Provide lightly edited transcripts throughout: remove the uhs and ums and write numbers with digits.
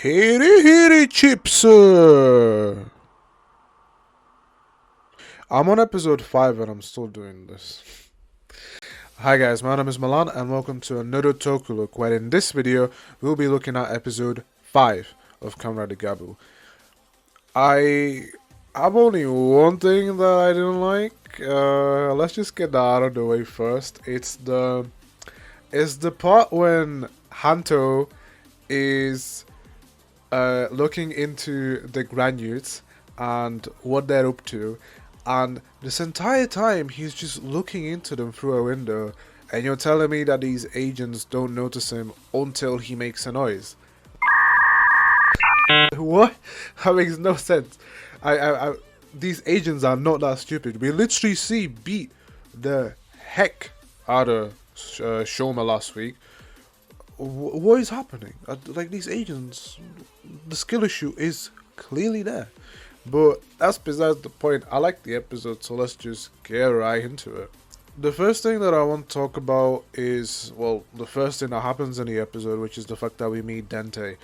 Hiri hiri chips. I'm on episode 5 and I'm still doing this. Hi guys, my name is Milan and welcome to another Tokulook, where in this video we'll be looking at episode 5 of Kamen Rider Gavv. I have only one thing that I didn't like. Let's just get that out of the way first. It's the part when Hanto is looking into the granules and what they're up to, and this entire time he's just looking into them through a window, and you're telling me that these agents don't notice him until he makes a noise. What? That makes no sense. These agents are not that stupid. We literally see beat the heck out of Shoma last week. What is happening? Like, these agents, the skill issue is clearly there. But that's besides the point. I like the episode, so let's just get right into it. The first thing that I want to talk about is, well, the first thing that happens in the episode, which is the fact that we meet Dente.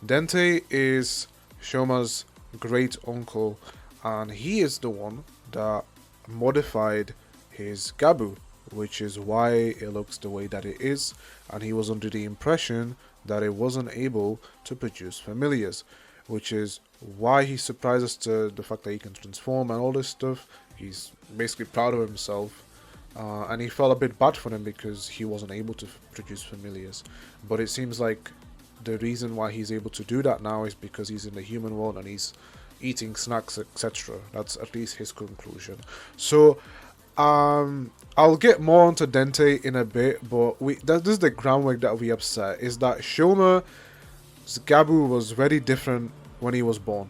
Dente is Shoma's great uncle, and he is the one that modified his Gavv, which is why it looks the way that it is, and he was under the impression that it wasn't able to produce familiars, which is why he surprised us to the fact that he can transform and all this stuff. He's basically proud of himself, and he felt a bit bad for him because he wasn't able to produce familiars. But it seems like the reason why he's able to do that now is because he's in the human world and he's eating snacks, etc. That's at least his conclusion. So I'll get more onto Dente in a bit, but this is the groundwork that we upset, is that Shoma's Gavv was very different when he was born.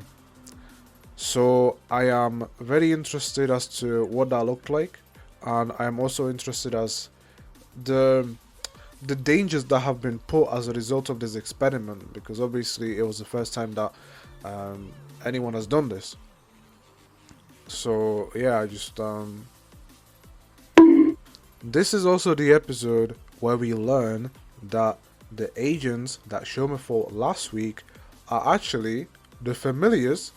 So I am very interested as to what that looked like, and I am also interested as the dangers that have been put as a result of this experiment, because obviously it was the first time that anyone has done this. So yeah, this is also the episode where we learn that the agents that Shoma fought last week are actually the familiars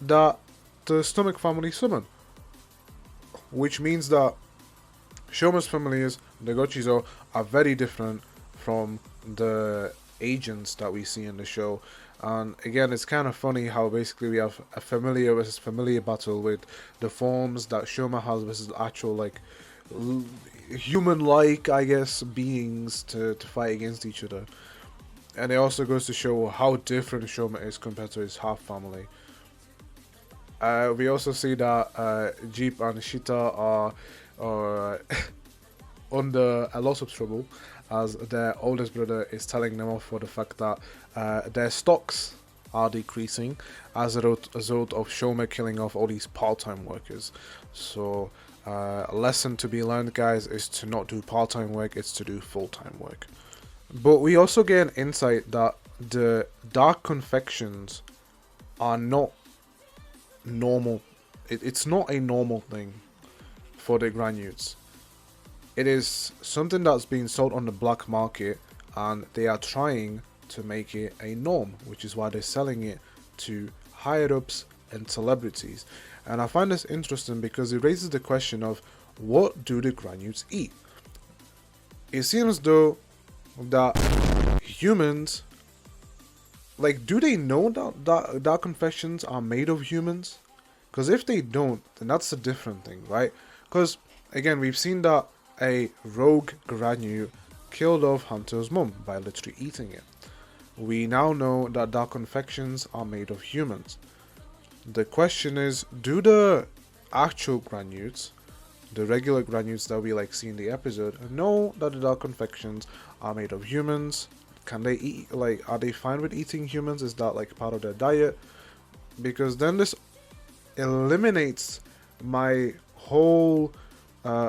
that the Stomach family summoned. Which means that Shoma's familiars, the Gochizo, are very different from the agents that we see in the show. And again, it's kind of funny how basically we have a familiar versus familiar battle with the forms that Shoma has versus actual, like, human-like, I guess, beings to fight against each other. And it also goes to show how different Shoma is compared to his half family. We also see that Jeep and Shita are under a lot of trouble, as their oldest brother is telling them off for the fact that their stocks are decreasing as a result of Shoma killing off all these part-time workers. So a lesson to be learned, guys, is to not do part-time work, it's to do full-time work. But we also get an insight that the dark confections are not normal. It's not a normal thing for the granules. It is something that's being sold on the black market, and they are trying to make it a norm, which is why they're selling it to higher ups and celebrities. And I find this interesting because it raises the question of, what do the granules eat? It seems though that humans, like, do they know that confections are made of humans? Because if they don't, then that's a different thing, right? Because again, we've seen that a rogue granule killed off Hanto's mum by literally eating it. We now know that dark confections are made of humans. The question is, do the actual granules, the regular granules that we like see in the episode, know that the dark confections are made of humans? Can they eat, like, are they fine with eating humans? Is that like part of their diet? Because then this eliminates my whole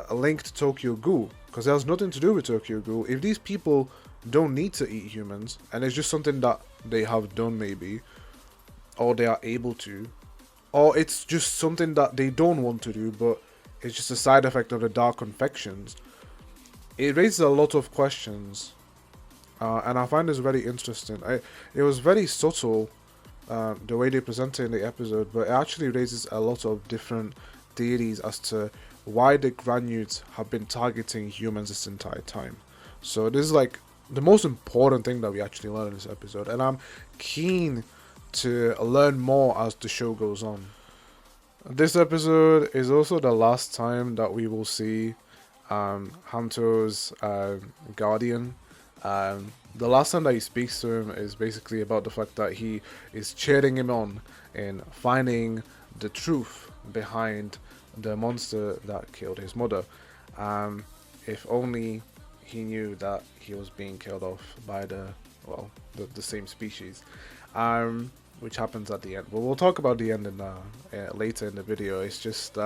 link to Tokyo Ghoul, because it has nothing to do with Tokyo Ghoul. If these people don't need to eat humans, and it's just something that they have done maybe, or they are able to, or it's just something that they don't want to do, but it's just a side effect of the dark confections, it raises a lot of questions and I find this very interesting. It was very subtle, the way they present it in the episode, but it actually raises a lot of different theories as to why the Granudes have been targeting humans this entire time. So this is like the most important thing that we actually learn in this episode, and I'm keen to learn more as the show goes on. This episode is also the last time that we will see Hanto's guardian. The last time that he speaks to him is basically about the fact that he is cheering him on in finding the truth behind the monster that killed his mother. If only he knew that he was being killed off by the same species, which happens at the end. But we'll talk about the end later in the video. It's just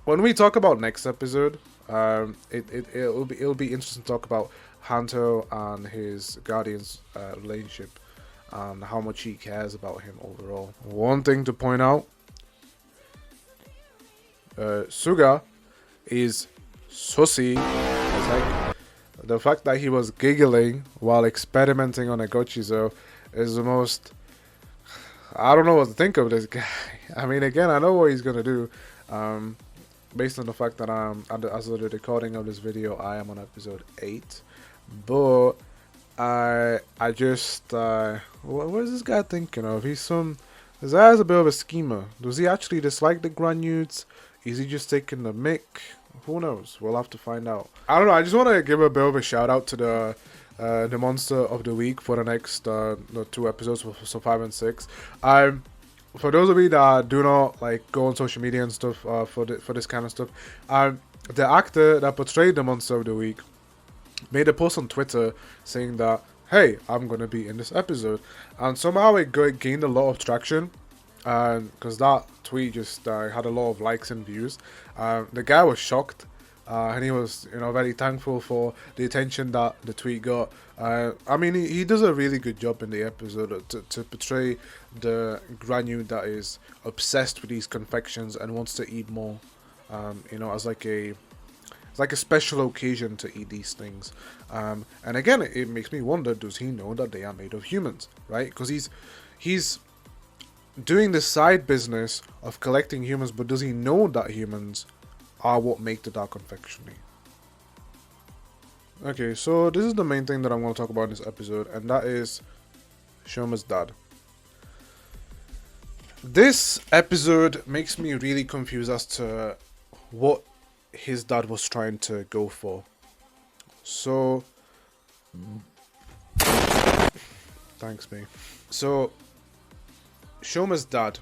when we talk about next episode, it'll be interesting to talk about Hanto and his guardian's relationship and how much he cares about him overall. One thing to point out, Suga is sussy. It's like the fact that he was giggling while experimenting on a Gochizo is the most... I don't know what to think of this guy. I mean, again, I know what he's gonna do. Based on the fact that as of the recording of this video, I am on episode 8. But I just what is this guy thinking of? This guy is a bit of a schemer. Does he actually dislike the Granudes? Is he just taking the mick? Who knows? We'll have to find out. I don't know. I just want to give a bit of a shout out to the monster of the week for the next 2 episodes, so 5 and 6. For those of you that do not like go on social media and stuff for this kind of stuff, the actor that portrayed the monster of the week made a post on Twitter saying that, hey, I'm gonna be in this episode, and somehow it gained a lot of traction, because that tweet just had a lot of likes and views. The guy was shocked, and he was very thankful for the attention that the tweet got. I mean, he does a really good job in the episode to portray the Granude that is obsessed with these confections and wants to eat more, as like a special occasion to eat these things. And again, it makes me wonder, does he know that they are made of humans, right? Because he's doing the side business of collecting humans, but does he know that humans are what make the dark confectionery? Okay, so this is the main thing that I'm going to talk about in this episode, and that is Shoma's dad. This episode makes me really confused as to what his dad was trying to go for. So, thanks, mate. So, Shoma's dad,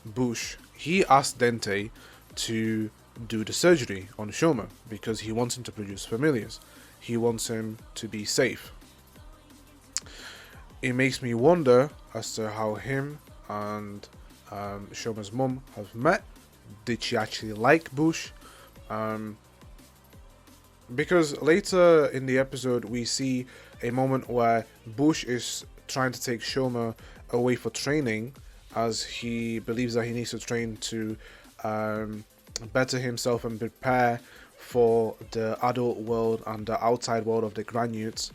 Bush, he asked Dente to do the surgery on Shoma because he wants him to produce familiars. He wants him to be safe. It makes me wonder as to how him and Shoma's mum have met. Did she actually like Bush? Because later in the episode we see a moment where Bush is trying to take Shoma away for training, as he believes that he needs to train to better himself and prepare for the adult world and the outside world of the Granudes.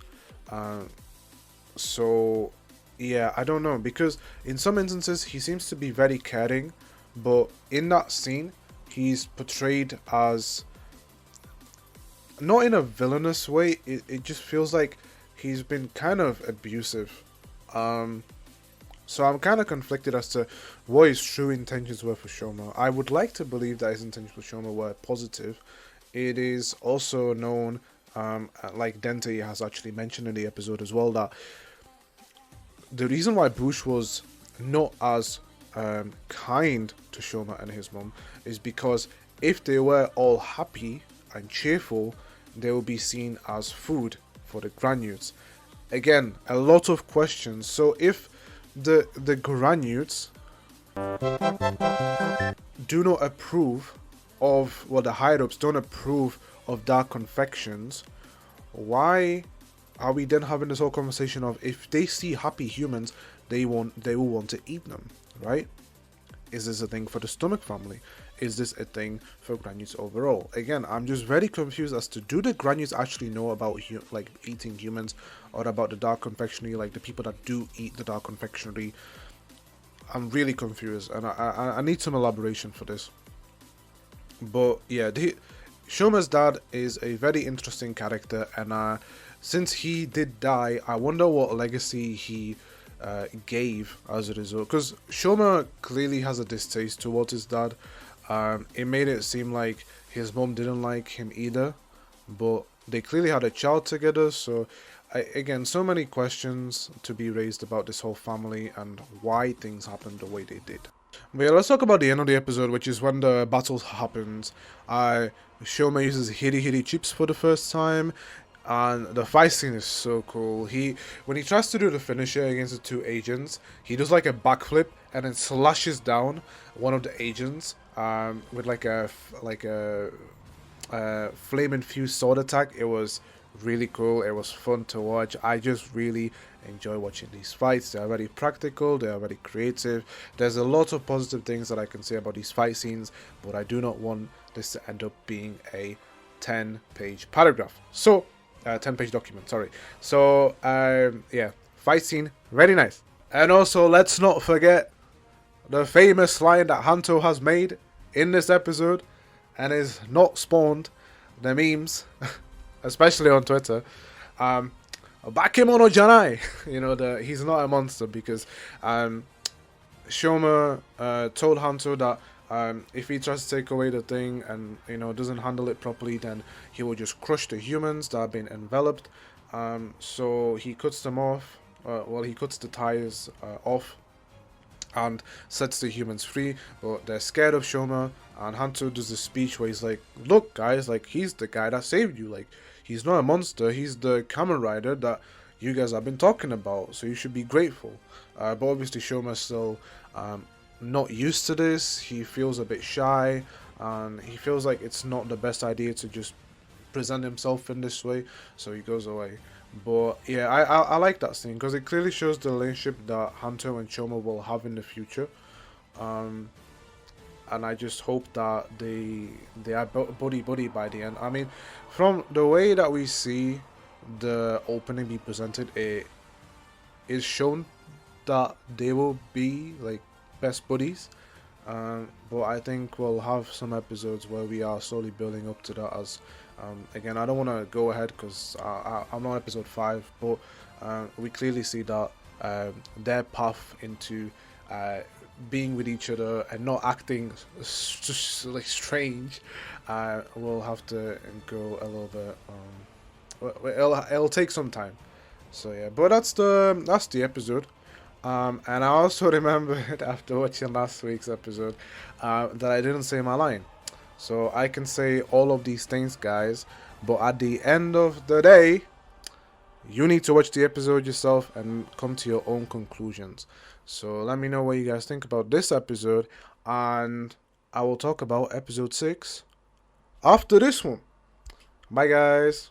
So yeah, I don't know, because in some instances he seems to be very caring, but in that scene he's portrayed as not in a villainous way. It just feels like he's been kind of abusive. So I'm kind of conflicted as to what his true intentions were for Shoma. I would like to believe that his intentions for Shoma were positive. It is also known, like Dente has actually mentioned in the episode as well, that the reason why Bush was not as kind to Shoma and his mum is because if they were all happy and cheerful, they will be seen as food for the Granudes. Again, a lot of questions. So if the Granudes do not approve of, well, the higher-ups don't approve of dark confections, why are we then having this whole conversation of if they see happy humans, they will want to eat them, right? Is this a thing for the stomach family? Is this a thing for Granules overall? Again, I'm just very confused as to, do the Granules actually know about like eating humans, or about the dark confectionery, like the people that do eat the dark confectionery? I'm really confused, and I need some elaboration for this. But yeah, Shoma's dad is a very interesting character, and since he did die, I wonder what legacy he gave as a result. Because Shoma clearly has a distaste towards his dad. It made it seem like his mom didn't like him either, but they clearly had a child together. So again, so many questions to be raised about this whole family and why things happened the way they did. But yeah, let's talk about the end of the episode, which is when the battle happens. Shoma uses Hiri Hiri chips for the first time, and the fight scene is so cool. When he tries to do the finisher against the two agents, he does like a backflip and then slashes down one of the agents with like a flame infused sword attack. It was really cool. It was fun to watch. I just really enjoy watching these fights. They are very practical, they are very creative. There's a lot of positive things that I can say about these fight scenes, but I do not want this to end up being a 10-page paragraph. So 10-page document, sorry. So yeah, fight scene, very nice. And also, let's not forget the famous line that Hanto has made in this episode and is not spawned the memes, especially on Twitter. Bakemono janai. You know, he's not a monster, because Shoma told Hanto that if he tries to take away the thing and, you know, doesn't handle it properly, then he will just crush the humans that have been enveloped. So he cuts them off. He cuts the ties off and sets the humans free, but they're scared of Shoma. And Hanto does a speech where he's like, look guys, like, he's the guy that saved you, like, he's not a monster, he's the Kamen Rider that you guys have been talking about, so you should be grateful. But obviously Shoma's still not used to this. He feels a bit shy, and he feels like it's not the best idea to just present himself in this way, so he goes away. But yeah, I like that scene, because it clearly shows the relationship that Hanto and Shoma will have in the future. And I just hope that they are buddy by the end. I mean, from the way that we see the opening be presented, it is shown that they will be like best buddies. But I think we'll have some episodes where we are slowly building up to that. As again, I don't want to go ahead because I'm on episode 5, but we clearly see that their path into being with each other and not acting just like strange will have to go a little bit. It'll take some time. So yeah, but that's the episode. And I also remembered after watching last week's episode that I didn't say my line. So I can say all of these things, guys, but at the end of the day, you need to watch the episode yourself and come to your own conclusions. So let me know what you guys think about this episode, and I will talk about episode 6 after this one. Bye, guys.